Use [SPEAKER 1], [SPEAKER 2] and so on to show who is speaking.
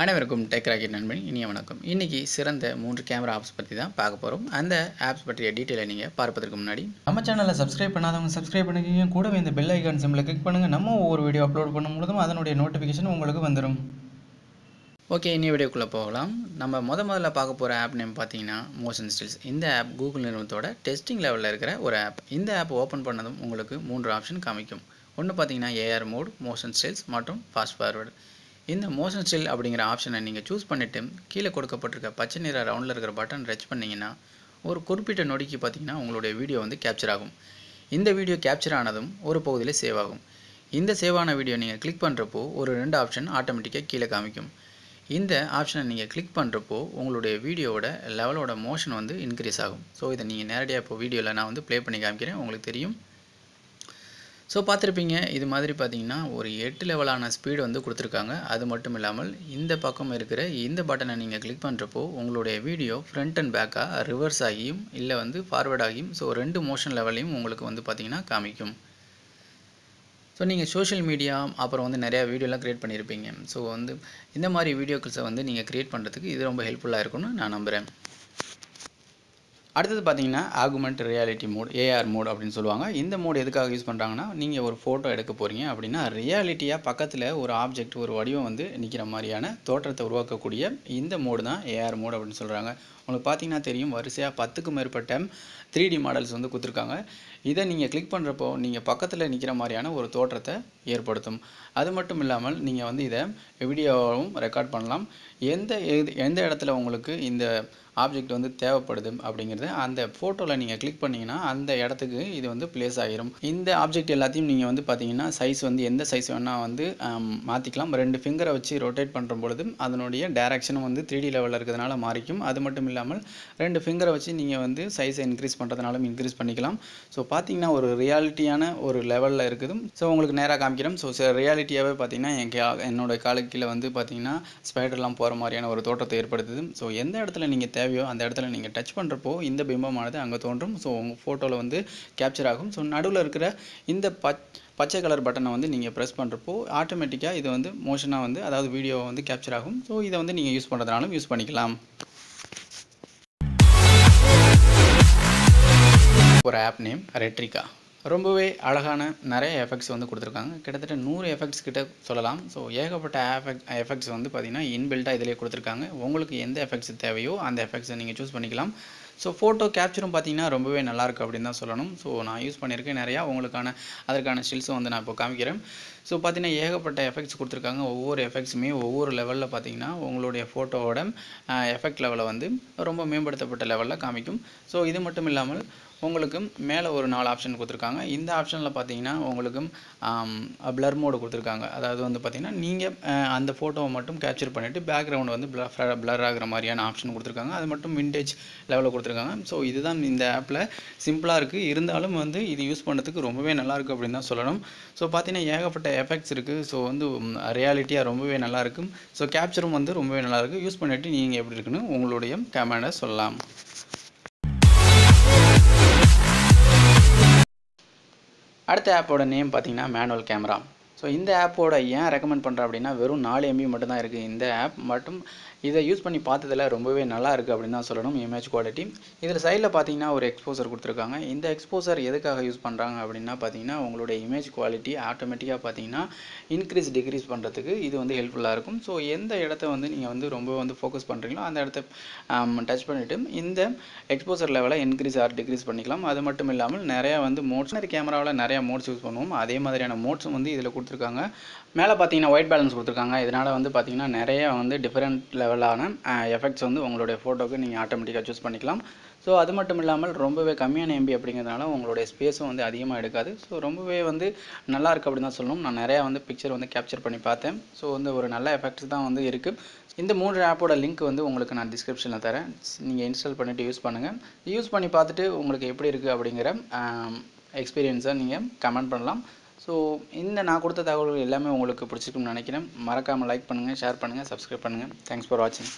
[SPEAKER 1] அனைவருக்கும் tech rocket நண்பன் இனிய வணக்கம். இன்னைக்கு சிறந்த 3 கேமரா ஆப்ஸ் பற்றி தான் பார்க்க போகிறோம். அந்த ஆப்ஸ் பற்றிய டீட்டெயிலை நீங்கள் பார்ப்பதற்கு முன்னாடி
[SPEAKER 2] நம்ம சேனலை சப்ஸ்கிரைப் பண்ணாதவங்க சப்ஸ்கிரைப் பண்ணிக்கிங்க. கூடவே இந்த பெல் ஐக்கான் சிம்பிளை கிளிக் பண்ணுங்கள். நம்ம ஒவ்வொரு வீடியோ அப்லோட் பண்ணும்போதும் அதனுடைய நோட்டிஃபிகேஷன் உங்களுக்கு வந்துடும்.
[SPEAKER 1] ஓகே, இன்னும் வீடியோக்குள்ளே போகலாம். நம்ம முதல்ல பார்க்க போகிற ஆப் நேம் பார்த்தீங்கன்னா மோஷன் ஸ்டில்ஸ். இந்த ஆப் கூகுள் நிறுவனத்தோட டெஸ்டிங் லெவலில் இருக்கிற ஒரு ஆப். இந்த ஆப் ஓப்பன் பண்ணதும் உங்களுக்கு 3 ஆப்ஷன் காமிக்கும். ஒன்று பார்த்தீங்கன்னா ஏஆர் மோட், மோஷன் ஸ்டில்ஸ் மற்றும் ஃபாஸ்ட் ஃபார்வர்டு. இந்த மோஷன் ஸ்டில் அப்படிங்கிற ஆப்ஷனை நீங்கள் சூஸ் பண்ணிவிட்டு கீழே கொடுக்கப்பட்டிருக்க பச்சை நிற ரவுண்டில் இருக்கிற பட்டன் டச் பண்ணிங்கன்னா ஒரு குறிப்பிட்ட நொடிக்கு பார்த்தீங்கன்னா உங்களுடைய வீடியோ வந்து கேப்சர் ஆகும். இந்த வீடியோ கேப்சர் ஆனதும் ஒரு பகுதியில் சேவ் ஆகும். இந்த சேவ் ஆன வீடியோ நீங்கள் கிளிக் பண்ணுறப்போ ஒரு 2 ஆப்ஷன் ஆட்டோமேட்டிக்காக கீழே காமிக்கும். இந்த ஆப்ஷனை நீங்கள் கிளிக் பண்ணுறப்போ உங்களுடைய வீடியோவோட லெவலோட மோஷன் வந்து இன்க்ரீஸ் ஆகும். ஸோ இதை நீங்கள் நேரடியாக இப்போ வீடியோவில் நான் வந்து ப்ளே பண்ணி காமிக்கிறேன், உங்களுக்கு தெரியும். ஸோ பார்த்துருப்பீங்க, இது மாதிரி பார்த்தீங்கன்னா ஒரு 8 லெவலான ஸ்பீடு வந்து கொடுத்துருக்காங்க. அது மட்டும் இல்லாமல் இந்த பக்கம் இருக்கிற இந்த பட்டனை நீங்கள் கிளிக் பண்ணுறப்போ உங்களுடைய வீடியோ ஃப்ரண்ட் அண்ட் பேக்காக ரிவர்ஸ் ஆகியும் இல்லை வந்து ஃபார்வர்ட் ஆகியும் ஸோ 2 மோஷன் லெவலையும் உங்களுக்கு வந்து பார்த்திங்கன்னா காமிக்கும். ஸோ நீங்கள் சோஷியல் மீடியா அப்புறம் வந்து நிறையா வீடியோலாம் க்ரியேட் பண்ணியிருப்பீங்க. ஸோ வந்து இந்த மாதிரி வீடியோக்களை வந்து நீங்கள் க்ரியேட் பண்ணுறதுக்கு இது ரொம்ப ஹெல்ப்ஃபுல்லாக இருக்கும்னு நான் நம்புகிறேன். அடுத்தது பார்த்தீங்கன்னா augmented reality mode, AR mode அப்படின்னு சொல்லுவாங்க. இந்த மோட் எதுக்காக யூஸ் பண்ணுறாங்கன்னா, நீங்கள் ஒரு ஃபோட்டோ எடுக்க போகிறீங்க அப்படின்னா ரியாலிட்டியாக பக்கத்தில் ஒரு ஆப்ஜெக்ட் ஒரு வடிவம் வந்து நிற்கிற மாதிரியான தோற்றத்தை உருவாக்கக்கூடிய இந்த மோடு தான் ஏஆர் மோட் அப்படின்னு சொல்கிறாங்க. உங்களுக்கு பார்த்தீங்கன்னா தெரியும், வரிசையாக 10க்கும் மேற்பட்ட 3D மாடல்ஸ் வந்து கொடுத்துருக்காங்க. இதை நீங்கள் கிளிக் பண்ணுறப்போ நீங்கள் பக்கத்தில் நிற்கிற மாதிரியான ஒரு தோற்றத்தை ஏற்படுத்தும். அது மட்டும் இல்லாமல் நீங்கள் வந்து இதை வீடியோவும் ரெக்கார்ட் பண்ணலாம். எந்த இடத்துல உங்களுக்கு இந்த ஆப்ஜெக்ட் வந்து தேவைப்படுது அப்படிங்கிறது அந்த ஃபோட்டோவில் நீங்கள் கிளிக் பண்ணிங்கன்னா அந்த இடத்துக்கு இது வந்து ப்ளேஸ் ஆகிரும். இந்த ஆப்ஜெக்ட் எல்லாத்தையும் நீங்கள் வந்து பார்த்தீங்கன்னா சைஸ் வந்து எந்த சைஸ் வேணால் வந்து மாற்றிக்கலாம். 2 ஃபிங்கரை வச்சு ரொட்டேட் பண்ணுற பொழுது அதனுடைய டைரக்ஷனும் வந்து 3D லெவலில் இருக்கிறதுனால மாறிக்கும். அது மட்டும் இல்லாமல் 2 ஃபிங்கரை வச்சு நீங்கள் வந்து சைஸை இன்க்ரீஸ் பண்ணுறதுனாலும் இன்க்ரீஸ் பண்ணிக்கலாம். ஸோ பார்த்தீங்கன்னா ஒரு ரியாலிட்டியான ஒரு லெவலில் இருக்குது. ஸோ உங்களுக்கு நேராக காமிக்கிறோம். ஸோ ரியாலிட்டியாகவே பார்த்தீங்கன்னா என்னோட காலுக்கு கீழே வந்து பார்த்தீங்கன்னா ஸ்பைடர்லாம் போகிற மாதிரியான ஒரு தோற்றத்தை ஏற்படுத்துது. ஸோ எந்த இடத்துல நீங்கள் தேவையோ அந்த இடத்துல நீங்கள் டச் பண்ணுறப்போ இந்த பிம்பமானது அங்கே தோன்றும். ஸோ உங்கள் ஃபோட்டோவில் வந்து கேப்சர் ஆகும். ஸோ நடுவில் இருக்கிற இந்த பச்சை கலர் பட்டனை வந்து நீங்கள் ப்ரெஸ் பண்ணுறப்போ ஆட்டோமேட்டிக்காக இது வந்து மோஷனாக வந்து அதாவது வீடியோவை வந்து கேப்சர் ஆகும். ஸோ இதை வந்து நீங்கள் யூஸ் பண்ணுறதுனாலும் யூஸ் பண்ணிக்கலாம். ஒரு ஆப் நேம் ரெட்ரிகா. ரொம்பவே அழகான நிறைய எஃபெக்ட்ஸ் வந்து கொடுத்துருக்காங்க. கிட்டத்தட்ட 100 எஃபெக்ட்ஸ் கிட்ட சொல்லலாம். ஸோ ஏகப்பட்ட எஃபெக்ட்ஸ் வந்து பார்த்திங்கன்னா இன்பில்ட்டாக இதிலே கொடுத்துருக்காங்க. உங்களுக்கு எந்த எஃபெக்ட்ஸ் தேவையோ அந்த எஃபெக்ட்ஸை நீங்கள் சூஸ் பண்ணிக்கலாம். ஸோ ஃபோட்டோ கேப்சரும் பார்த்திங்கன்னா ரொம்பவே நல்லாயிருக்கு அப்படின்னு தான் சொல்லணும். ஸோ நான் யூஸ் பண்ணியிருக்கேன் நிறையா. அதற்கான ஸ்டில்ஸும் வந்து நான் இப்போ காமிக்கிறேன். ஸோ பார்த்திங்கன்னா ஏகப்பட்ட எஃபெக்ட்ஸ் கொடுத்துருக்காங்க. ஒவ்வொரு எஃபெக்ட்ஸுமே ஒவ்வொரு லெவலில் பார்த்திங்கன்னா உங்களுடைய ஃபோட்டோவோட எஃபெக்ட் லெவலை வந்து ரொம்ப மேம்படுத்தப்பட்ட லெவலில் காமிக்கும். ஸோ இது மட்டும் இல்லாமல் உங்களுக்கு மேலே ஒரு 4 ஆப்ஷன் கொடுத்துருக்காங்க. இந்த ஆப்ஷனில் பார்த்தீங்கன்னா உங்களுக்கு பிளர் மோடு கொடுத்துருக்காங்க. அதாவது வந்து பார்த்திங்கன்னா நீங்கள் அந்த ஃபோட்டோவை மட்டும் கேப்சர் பண்ணிவிட்டு பேக்ரவுண்ட் வந்து பிளர் ஆகிற மாதிரியான ஆப்ஷன் கொடுத்துருக்காங்க. அது மட்டும் விண்டேஜ் லெவலில் கொடுத்துருக்காங்க. ஸோ இதுதான் இந்த ஆப்பில் சிம்பிளாக இருக்குது. இருந்தாலும் வந்து இது யூஸ் பண்ணுறதுக்கு ரொம்பவே நல்லாயிருக்கு அப்படின்னு தான் சொல்லணும். ஸோ பார்த்தீங்கன்னா ஏகப்பட்ட எஃபெக்ட்ஸ் இருக்குது. ஸோ வந்து ரியாலிட்டியாக ரொம்பவே நல்லாயிருக்கு. ஸோ கேப்சரும் வந்து ரொம்பவே நல்லாயிருக்கு. யூஸ் பண்ணிவிட்டு நீங்கள் எப்படி இருக்குன்னு உங்களுடைய கமெண்டை சொல்லலாம். அடுத்த ஆப்போட நேம் பார்த்தீங்கன்னா மேனுவல் கேமரா. ஸோ இந்த ஆப்போட ஏன் ரெக்கமெண்ட் பண்ணுறேன் அப்படின்னா வெறும் 4 MB மட்டும்தான் இருக்குது இந்த ஆப். மட்டும் இதை யூஸ் பண்ணி பார்த்ததில் ரொம்பவே நல்லா இருக்குது அப்படின்னு தான் சொல்லணும். இமேஜ் குவாலிட்டி இதில் சைடில் பார்த்தீங்கன்னா ஒரு எக்ஸ்போசர் கொடுத்துருக்காங்க. இந்த எக்ஸ்போசர் எதுக்காக யூஸ் பண்ணுறாங்க அப்படின்னா பார்த்தீங்கன்னா உங்களுடைய இமேஜ் குவாலிட்டி ஆட்டோமேட்டிக்காக பார்த்தீங்கன்னா டிக்ரீஸ் பண்ணுறதுக்கு இது வந்து ஹெல்ப்ஃபுல்லாக இருக்கும். ஸோ எந்த இடத்த வந்து நீங்கள் வந்து ரொம்ப வந்து ஃபோக்கஸ் பண்ணுறீங்களோ அந்த இடத்த டச் பண்ணிவிட்டு இந்த எக்ஸ்போசர் லெவலை இன்க்ரீஸ் ஆர் டிக்ரீஸ் பண்ணிக்கலாம். அது மட்டும் இல்லாமல் நிறையா வந்து மோட்ஸ் கேமராவில் நிறையா மோட்ஸ் யூஸ் பண்ணுவோம். அதே மாதிரியான மோட்ஸும் வந்து இதில் கொடுத்துருக்காங்க. மேலே பார்த்தீங்கன்னா ஒயிட் பேலன்ஸ் கொடுத்துருக்காங்க. இதனால் வந்து பார்த்தீங்கன்னா நிறைய வந்து டிஃப்ரெண்ட் லெவலான எஃபெக்ட்ஸ் வந்து உங்களுடைய ஃபோட்டோக்கு நீங்கள் ஆட்டோமேட்டிக்காக சூஸ் பண்ணிக்கலாம். ஸோ அது மட்டும் இல்லாமல் ரொம்பவே கம்மியான MB அப்படிங்கிறதுனால உங்களுடைய ஸ்பேஸும் வந்து அதிகமாக எடுக்காது. ஸோ ரொம்பவே வந்து நல்லா இருக்குது அப்படின்னு தான் சொல்லணும். நான் நிறையா வந்து பிக்சர் வந்து கேப்சர் பண்ணி பார்த்தேன். ஸோ வந்து ஒரு நல்ல எஃபெக்ட்ஸ் தான் வந்து இருக்குது. இந்த 3 ஆப்போட லிங்க் வந்து உங்களுக்கு நான் டிஸ்கிரிப்ஷனில் தரேன். நீங்கள் இன்ஸ்டால் பண்ணிவிட்டு யூஸ் பண்ணுங்கள். யூஸ் பண்ணி பார்த்துட்டு உங்களுக்கு எப்படி இருக்குது அப்படிங்கிற எக்ஸ்பீரியன்ஸை நீங்கள் கமெண்ட் பண்ணலாம். ஸோ இந்த நான் கொடுத்த தகவல்கள் எல்லாமே உங்களுக்கு பிடிச்சிருக்குன்னு நினைக்கிறேன். மறக்காமல் லைக் பண்ணுங்கள், ஷேர் பண்ணுங்கள், சப்ஸ்கிரைப் பண்ணுங்கள். தேங்க்ஸ் ஃபார் வாட்சிங்.